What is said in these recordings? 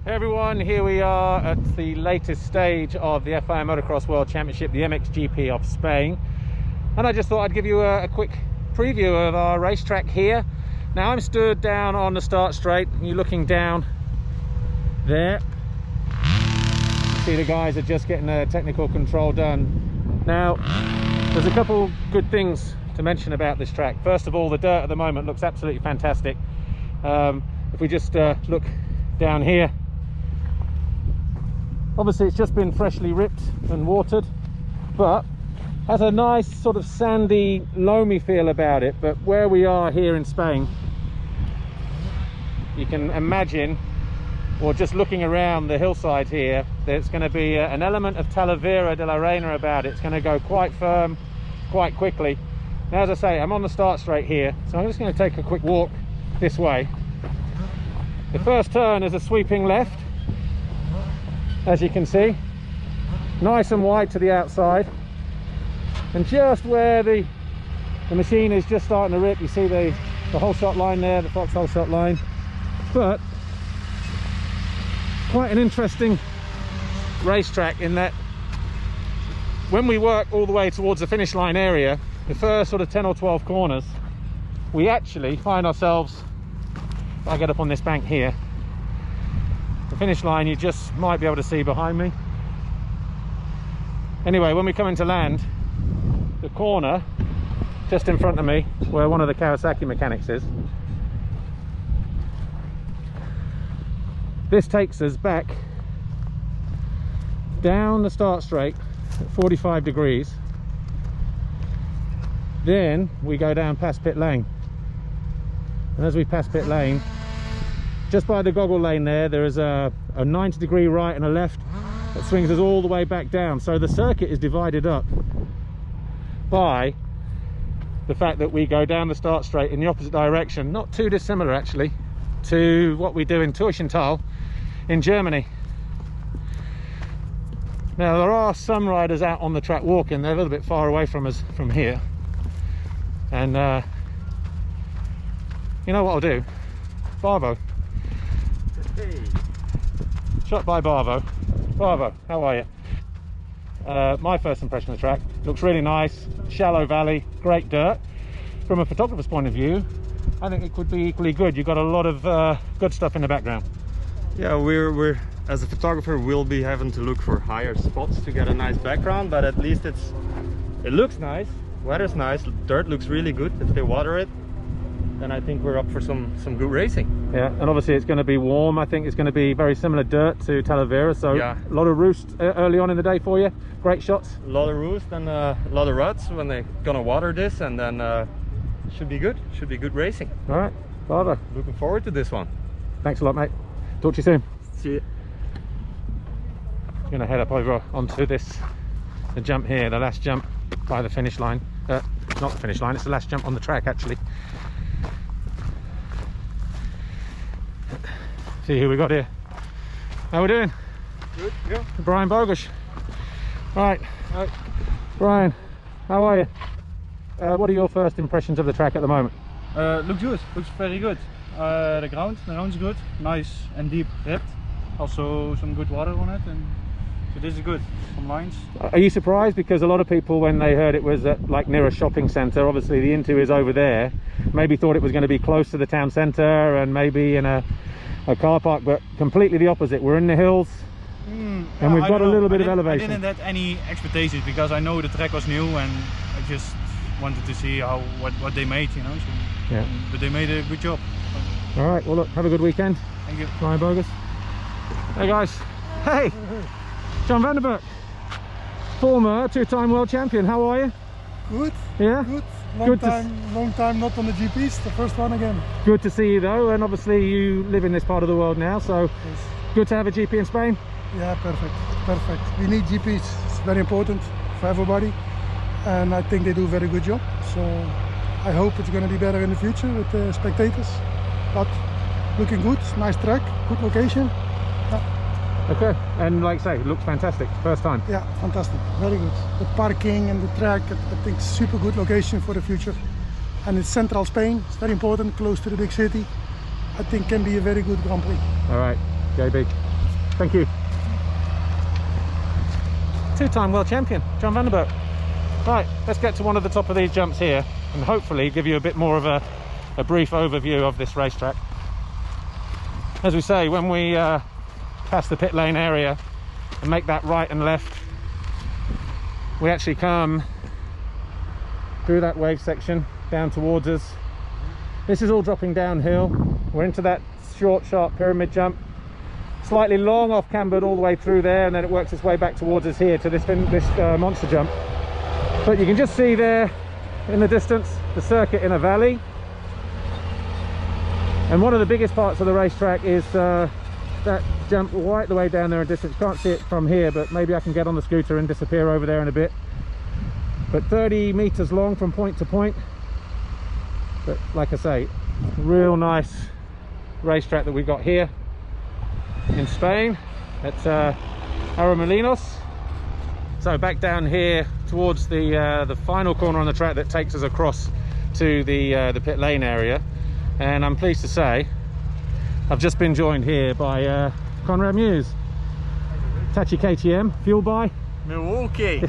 Hey everyone, here we are at the latest stage of the FIA Motocross World Championship, the MXGP of Spain. And I just thought I'd give you a quick preview of our racetrack here. Now I'm stood down on the start straight, and you're looking down there. You see the guys are just getting the technical control done. Now, there's a couple good things to mention about this track. First of all, the dirt at the moment looks absolutely fantastic. If we just look down here, obviously it's just been freshly ripped and watered, but has a nice sort of sandy, loamy feel about it. But where we are here in Spain, you can imagine, or just looking around the hillside here, there's going to be an element of Talavera de la Reina about it. It's going to go quite firm quite quickly. Now, as I say, I'm on the start straight here, so I'm just going to take a quick walk this way. The first turn is a sweeping left, as you can see, nice and wide to the outside, and just where the machine is just starting to rip, you see the whole shot line there, the Fox whole shot line. But quite an interesting racetrack in that when we work all the way towards the finish line area, the first sort of 10 or 12 corners, we actually find ourselves, if I get up on this bank here, the finish line you just might be able to see behind me. Anyway, when we come into land, the corner just in front of me, where one of the Kawasaki mechanics is, this takes us back down the start straight at 45 degrees. Then we go down past pit lane, and as we pass pit lane, just by the goggle lane there is a 90-degree right and a left that swings us all the way back down. So the circuit is divided up by the fact that we go down the start straight in the opposite direction, not too dissimilar actually to what we do in Turchental in Germany. Now, there are some riders out on the track walking. They're a little bit far away from us from here, and you know what I'll do? Barvo. Hey. Shot by Barvo. Barvo, how are you? My first impression of the track, looks really nice, shallow valley, great dirt. From a photographer's point of view, I think it could be equally good. You've got a lot of good stuff in the background. Yeah, we're as a photographer, we'll be having to look for higher spots to get a nice background, but at least it looks nice, weather's nice, dirt looks really good. If they water it, then I think we're up for some good racing. Yeah, and obviously it's going to be warm. I think it's going to be very similar dirt to Talavera, so yeah, a lot of roost early on in the day for you. Great shots. A lot of roost and a lot of ruts when they're gonna water this, and then should be good. Should be good racing. All right, Barvo. Looking forward to this one. Thanks a lot, mate. Talk to you soon. See you. I'm going to head up over onto the jump here, the last jump by the finish line. Not the finish line, it's the last jump on the track actually. See who we got here. How we doing? Good, yeah. Brian Bogusch. Right. Hi. Brian, how are you? What are your first impressions of the track at the moment? Looks good, looks very good. The ground's good, nice and deep ripped. Also some good water on it, and so this is good. Some lines. Are you surprised? Because a lot of people, when they heard it was at, like near a shopping centre, obviously the Intu is over there, maybe thought it was going to be close to the town centre and maybe in a car park, but completely the opposite. We're in the hills, and we've got a little bit of elevation. I didn't have any expectations because I know the track was new, and I just wanted to see what they made, you know. So, yeah. But they made a good job. All right, well look, have a good weekend. Thank you. Brian Bogusch. Hey guys. Hey, John Vandenberg, former two-time world champion. How are you? Good. Yeah. Good. Long time not on the GPs. The first one again. Good to see you though, and obviously you live in this part of the world now, so yes. Good to have a GP in Spain. Yeah, perfect. Perfect. We need GPs. It's very important for everybody, and I think they do a very good job. So I hope it's going to be better in the future with the spectators. But looking good, nice track, good location. Yeah. Okay, and like I say, it looks fantastic, first time. Yeah, fantastic, very good. The parking and the track, I think super good location for the future. And it's central Spain, it's very important, close to the big city. I think can be a very good Grand Prix. All right, JB. Thank you. Two-time world champion, John Vandenberg. Right, let's get to one of the top of these jumps here and hopefully give you a bit more of a brief overview of this racetrack. As we say, when we pass the pit lane area and make that right and left, we actually come through that wave section down towards us. This is all dropping downhill. We're into that short, sharp pyramid jump, slightly long off cambered all the way through there, and then it works its way back towards us here to this monster jump. But you can just see there in the distance the circuit in a valley, and one of the biggest parts of the racetrack is that jump right the way down there in distance. Can't see it from here, but maybe I can get on the scooter and disappear over there in a bit. But 30 meters long from point to point. But like I say, real nice racetrack that we've got here in Spain at Arroyomolinos. So back down here towards the final corner on the track that takes us across to the pit lane area, and I'm pleased to say I've just been joined here by Conrad Muse. Tachi KTM, fueled by Milwaukee.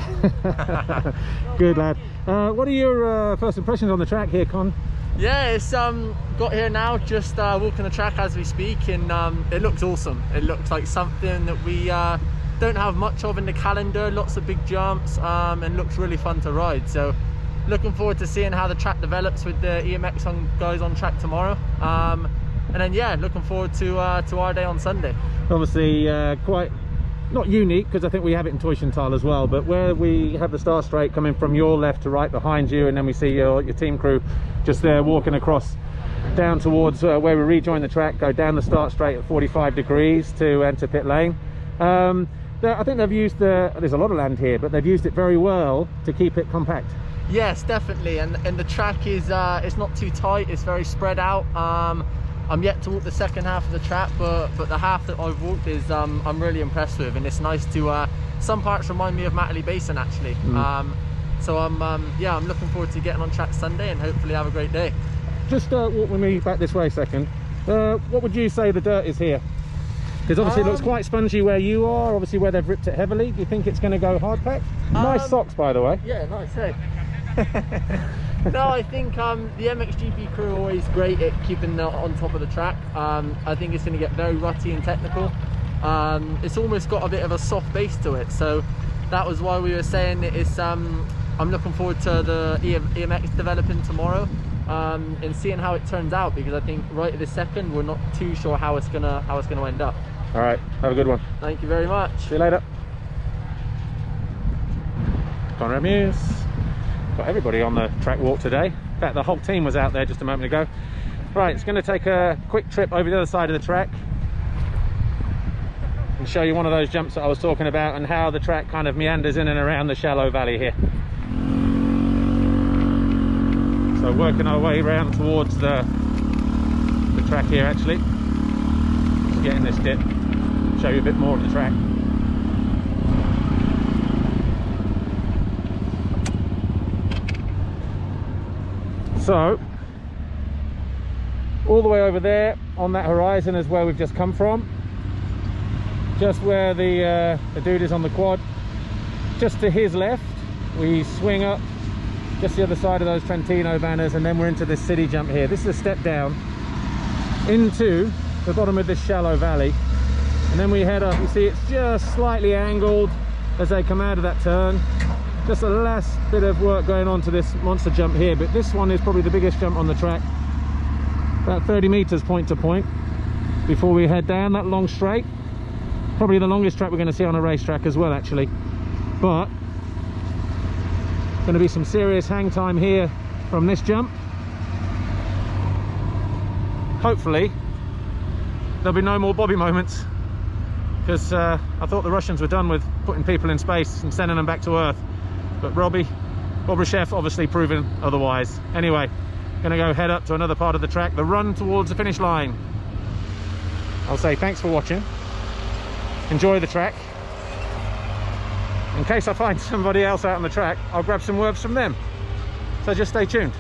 Good lad. What are your first impressions on the track here, Con? Yeah, it's got here now, just walking the track as we speak, and it looks awesome. It looks like something that we don't have much of in the calendar. Lots of big jumps, and looks really fun to ride. So looking forward to seeing how the track develops with the EMX guys on track tomorrow. And then yeah, looking forward to our day on Sunday. Obviously quite not unique, because I think we have it in Teufelstal as well, but where we have the start straight coming from your left to right behind you, and then we see your team crew just there walking across down towards where we rejoin the track, go down the start straight at 45 degrees to enter pit lane. I think they've used there's a lot of land here, but they've used it very well to keep it compact. Yes, definitely, and the track is it's not too tight, it's very spread out. I'm yet to walk the second half of the track, but the half that I've walked is I'm really impressed with, and it's nice to some parts remind me of Matterley Basin actually. So yeah, I'm looking forward to getting on track Sunday and hopefully have a great day. Just walk with me back this way a second. What would you say the dirt is here? Because obviously it looks quite spongy where you are, obviously where they've ripped it heavily. Do you think it's going to go hard packed? Nice socks, by the way. Yeah, nice, hey. No, I think the MXGP crew are always great at keeping on top of the track. I think it's going to get very rutty and technical. It's almost got a bit of a soft base to it, so that was why we were saying it's I'm looking forward to the EMX developing tomorrow, and seeing how it turns out, because I think right at this second we're not too sure how it's gonna end up. All right, have a good one. Thank you very much. See you later. Conrad Muse. Got everybody on the track walk today. In fact, the whole team was out there just a moment ago. Right, it's going to take a quick trip over the other side of the track and show you one of those jumps that I was talking about, and how the track kind of meanders in and around the shallow valley here. So working our way around towards the track here actually. Just get in this dip, show you a bit more of the track. So all the way over there on that horizon is where we've just come from, just where the dude is on the quad. Just to his left we swing up just the other side of those Trentino banners, and then we're into this city jump here. This is a step down into the bottom of this shallow valley, and then we head up. You see it's just slightly angled as they come out of that turn. Just a last bit of work going on to this monster jump here, but this one is probably the biggest jump on the track, about 30 meters point to point before we head down that long straight. Probably the longest track we're going to see on a racetrack as well actually, but going to be some serious hang time here from this jump. Hopefully there'll be no more Bobby moments, because I thought the Russians were done with putting people in space and sending them back to Earth. But Bobryshev obviously proven otherwise. Anyway, gonna go head up to another part of the track, the run towards the finish line. I'll say thanks for watching. Enjoy the track. In case I find somebody else out on the track, I'll grab some words from them. So just stay tuned.